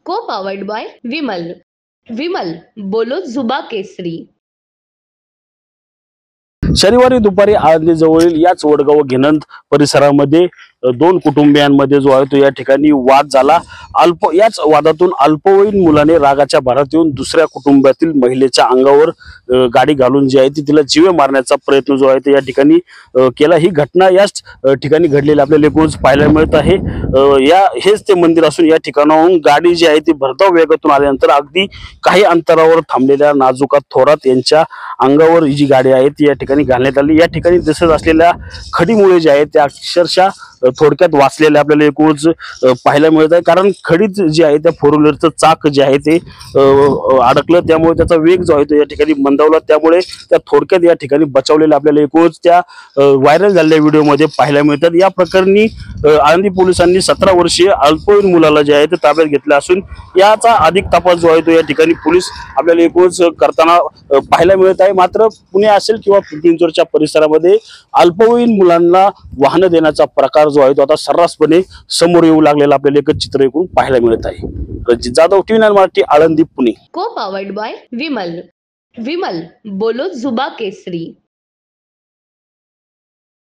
को powered by Vimal. Vimal बोलो जुबा केसरी. शनिवारी दुपारी आळंदीजवळील याच वडगाव घेनंद परिसरामध्ये दोन कुटुंबियांमध्ये जो आहे तो या ठिकाणी वाद झाला. याच वादातून अल्पवयीन मुलाने रागाच्या भरात येऊन दुसऱ्या कुटुंबातील महिलेच्या अंगावर गाडी घालून जी आहे ती तिला जीवे मारण्याचा प्रयत्न जो आहे तो या ठिकाणी केला. ही घटना याच ठिकाणी घडलेली आपल्याला एकूणच पाहायला मिळत आहे. हेच ते मंदिर असून या ठिकाणाहून गाडी जी आहे ती भरधाव वेगातून आल्यानंतर अगदी काही अंतरावर थांबलेल्या नाजुका थोरात यांच्या अंगावर ही जी गाडी आहे ती या ठिकाणी घालण्यात आली. या ठिकाणी दिसत असलेल्या खडीमुळे जे आहे ते अक्षरशः थोडक्यात वाचलेले आपल्याला एकूणच पाहायला मिळत आहे. कारण खडीत जे आहे त्या फोर व्हीलरचं चाक जे आहे ते अडकलं, त्यामुळे त्याचा वेग जो आहे तो या ठिकाणी मंदावला. त्यामुळे त्या थोडक्यात या ठिकाणी बचावलेल्या आपल्याला एकूणच त्या व्हायरल झालेल्या व्हिडिओमध्ये पाहायला मिळतात. या प्रकरणी आळंदी पोलिसांनी 17 वर्षीय अल्पवयीन मुलाला जे आहे ते ताब्यात घेतले असून याचा अधिक तपास जो आहे तो या ठिकाणी पोलीस आपल्याला एकूणच करताना पाहायला मिळत आहे. मात्र पुणे असेल किंवा पिंपरी-चिंचवडच्या परिसरामध्ये अल्पवयीन मुलांना वाहन देण्याचा प्रकार जो आहे तो आता सर्रासपणे समोर येऊ लागलेला आपल्याला एकच चित्र एकूण पाहायला मिळत आहे. रणजित जाधव, TV9 मराठी, आळंदी, पुणे. को पावर्ड बाय विमल. विमल बोलो जुबा केसरी.